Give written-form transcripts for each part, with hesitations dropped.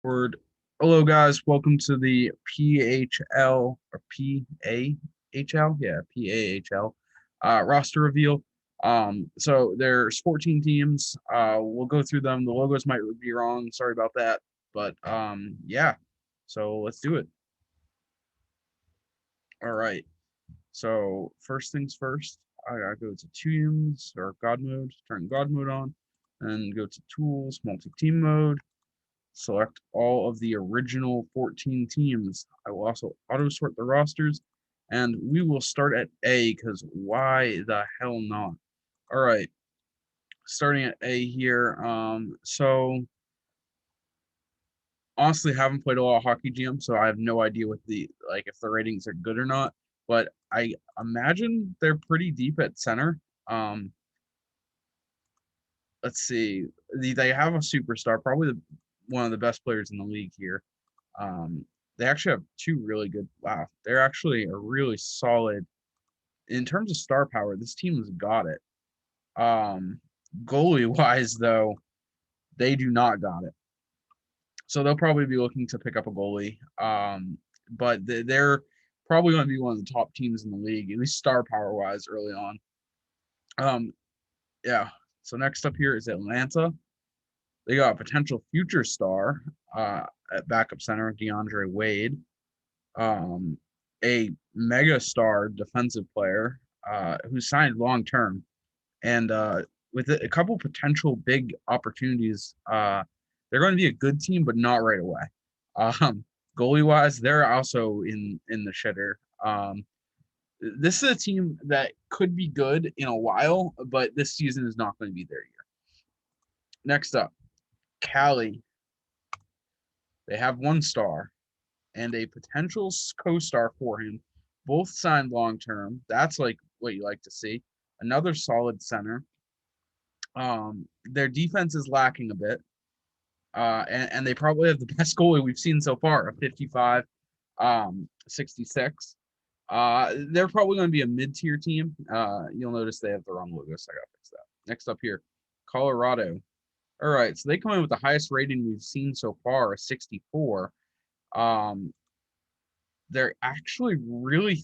Word. Hello, guys. Welcome to the PHL or PAHL. Yeah, PAHL roster reveal. So there's 14 teams. We'll go through them. The logos might be wrong. Sorry about that. But yeah. So let's do it. All right. So first things first, I gotta go to teams or God mode, turn God mode on, and go to tools, multi-team mode. Select all of the original 14 teams. I will also auto sort the rosters, and we will start at A because why the hell not? All right, starting at A here. So honestly, haven't played a lot of hockey GM, so I have no idea what if the ratings are good or not. But I imagine they're pretty deep at center. Um, let's see, they have a superstar, probably one of the best players in the league here. They actually have two really good. Wow, they're actually a really solid in terms of star power. This team has got it. Goalie wise, though, they do not got it. So they'll probably be looking to pick up a goalie. But they're probably going to be one of the top teams in the league, at least star power wise, early on. Yeah. So next up here is Atlanta. They got a potential future star at backup center, DeAndre Wade. A mega star defensive player who signed long term, and with a couple potential big opportunities, they're going to be a good team, but not right away. Goalie wise, they're also in the shitter. This is a team that could be good in a while, but this season is not going to be their year. Next up, Cali. They have one star and a potential co-star for him. Both signed long term. That's like what you like to see. Another solid center. Their defense is lacking a bit. And they probably have the best goalie we've seen so far, a 55, 66. They're probably going to be a mid-tier team. You'll notice they have the wrong logo, so I got to fix that. Next up here, Colorado. All right, so they come in with the highest rating we've seen so far, a 64. They're actually really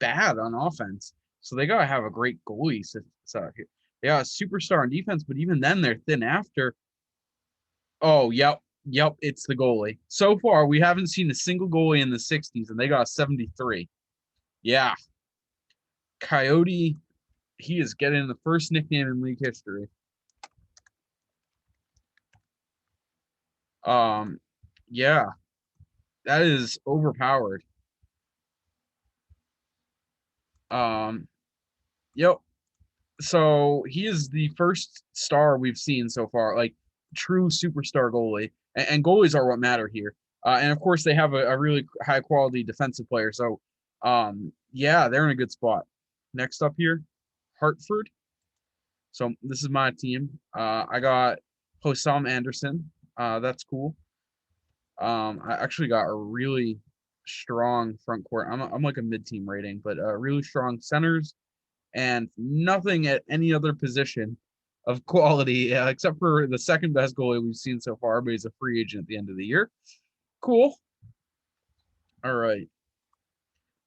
bad on offense, so they gotta have a great goalie. So they got a superstar on defense, but even then they're thin after. Oh, yep, it's the goalie. So far, we haven't seen a single goalie in the 60s, and they got a 73. Yeah, Coyote, he is getting the first nickname in league history. Yeah, that is overpowered. Yep. So he is the first star we've seen so far, like true superstar goalie. And goalies are what matter here. And of course, they have a really high quality defensive player. So, yeah, they're in a good spot. Next up here, Hartford. So this is my team. I got Hossam Anderson. That's cool. I actually got a really strong front court. I'm like a mid-team rating, but really strong centers and nothing at any other position of quality except for the second best goalie we've seen so far, but he's a free agent at the end of the year. Cool. All right.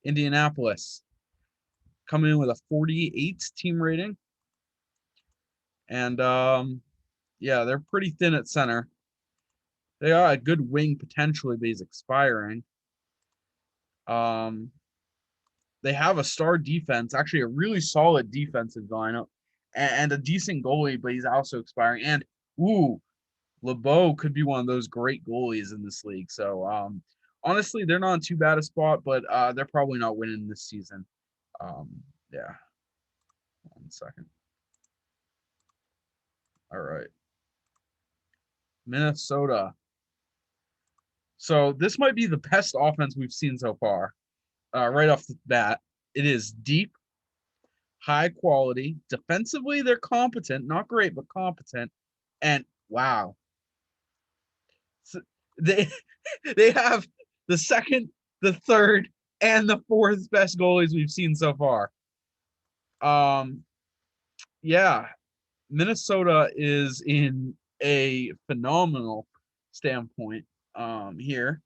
Indianapolis coming in with a 48 team rating. And yeah, they're pretty thin at center. They got a good wing potentially, but he's expiring. They have a star defense, actually a really solid defensive lineup, and a decent goalie, but he's also expiring. And LeBeau could be one of those great goalies in this league. So honestly, they're not in too bad a spot, but they're probably not winning this season. Yeah. 1 second. All right. Minnesota. So this might be the best offense we've seen so far. Right off the bat, it is deep, high quality. Defensively, they're competent, not great, but competent. And wow, so they they have the second, the third, and the fourth best goalies we've seen so far. Yeah, Minnesota is in a phenomenal standpoint here.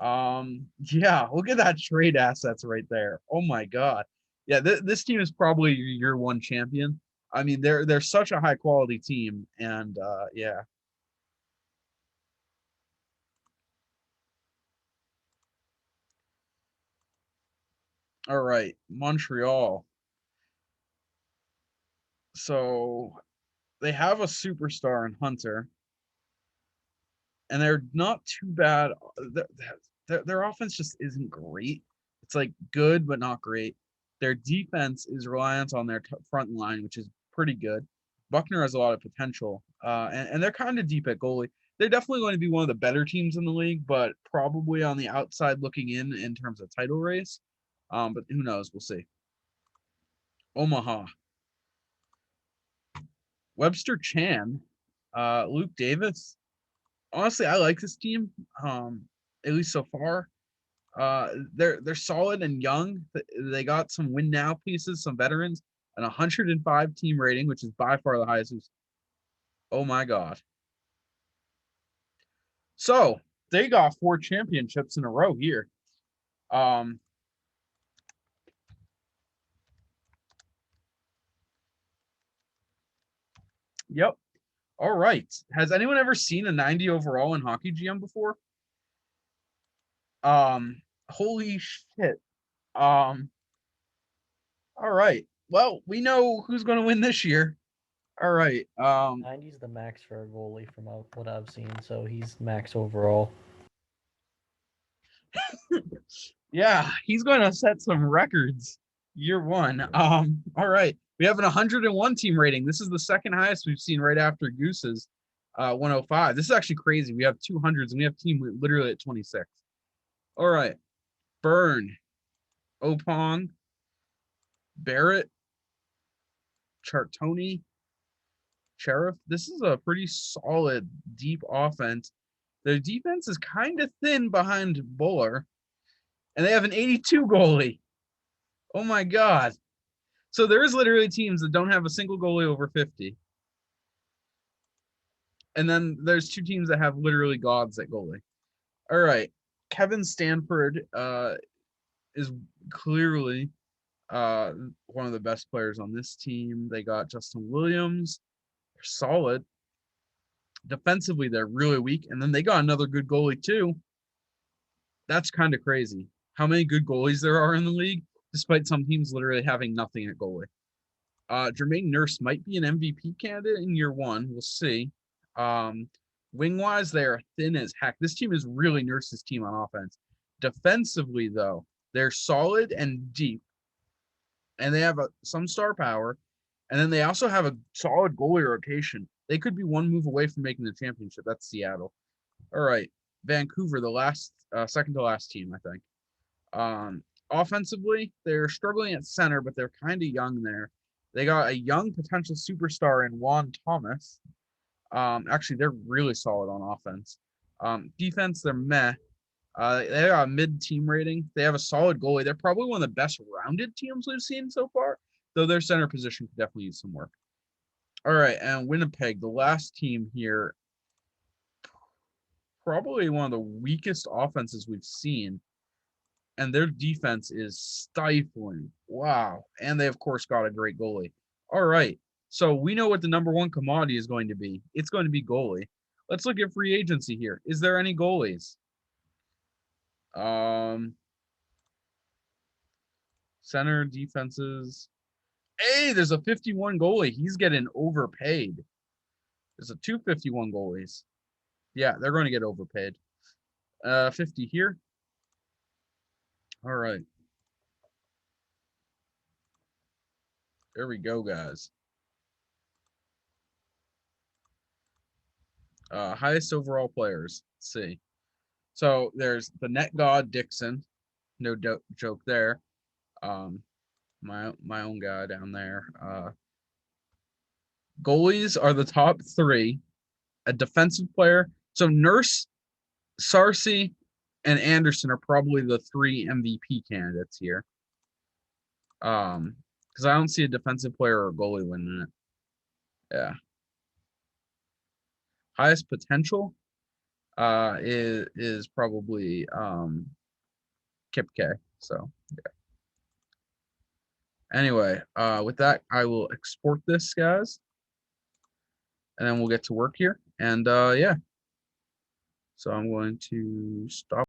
Yeah, look at that trade assets right there. Oh my God. Yeah, this team is probably your year one champion. I mean, they're such a high quality team, and yeah. All right, Montreal. So they have a superstar in Hunter, and they're not too bad. Their offense just isn't great. It's like good but not great. Their defense is reliant on their front line, which is pretty good. Buckner has a lot of potential, and they're kind of deep at goalie. They're definitely going to be one of the better teams in the league, but probably on the outside looking in terms of title race. But who knows? We'll see. Omaha, Webster Chan, Luke Davis. Honestly, I like this team. At least so far. They're solid and young. They got some win now pieces, some veterans, an 105 team rating, which is by far the highest. Oh my God. So they got 4 championships in a row here. Um, yep. All right. Has anyone ever seen a 90 overall in Hockey GM before? Holy shit. Um, all right. Well, we know who's going to win this year. All right. 90 is the max for a goalie from what I've seen, so he's max overall. Yeah, he's going to set some records year one. All right. We have an 101 team rating. This is the second highest we've seen right after Goose's 105. This is actually crazy. We have 200s and we have team literally at 26. All right. Byrne, Opong, Barrett, Chartoni, Sheriff. This is a pretty solid deep offense. Their defense is kind of thin behind Buller, and they have an 82 goalie. Oh my God. So there's literally teams that don't have a single goalie over 50. And then there's 2 teams that have literally gods at goalie. All right. Kevin Stanford is clearly one of the best players on this team. They got Justin Williams. They're solid. Defensively, they're really weak. And then they got another good goalie, too. That's kind of crazy. How many good goalies there are in the league, despite some teams literally having nothing at goalie. Jermaine Nurse might be an MVP candidate in year one. We'll see. Wing wise, they are thin as heck. This team is really Nurse's team on offense. Defensively, though, they're solid and deep, and they have some star power. And then they also have a solid goalie rotation. They could be one move away from making the championship. That's Seattle. All right, Vancouver, the last, second to last team, I think. Offensively, they're struggling at center, but they're kind of young there. They got a young potential superstar in Juan Thomas. Actually, they're really solid on offense. Defense, they're meh. They got a mid-team rating. They have a solid goalie. They're probably one of the best rounded teams we've seen so far, though their center position could definitely use some work. All right, and Winnipeg, the last team here, probably one of the weakest offenses we've seen, and their defense is stifling. Wow. And they, of course, got a great goalie. All right. So we know what the number one commodity is going to be. It's going to be goalie. Let's look at free agency here. Is there any goalies? Center defenses. Hey, there's a 51 goalie. He's getting overpaid. There's a 251 goalies. Yeah, they're going to get overpaid. 50 here. All right. There we go, guys. Highest overall players. Let's see. So there's the net god Dixon. No joke there. My own guy down there. Goalies are the top 3. A defensive player. So Nurse, Sarcy, and Anderson are probably the 3 MVP candidates here. Because I don't see a defensive player or a goalie winning it. Yeah. Highest potential. is probably Kip K. So yeah. Anyway, with that, I will export this, guys, and then we'll get to work here. And yeah, so I'm going to stop.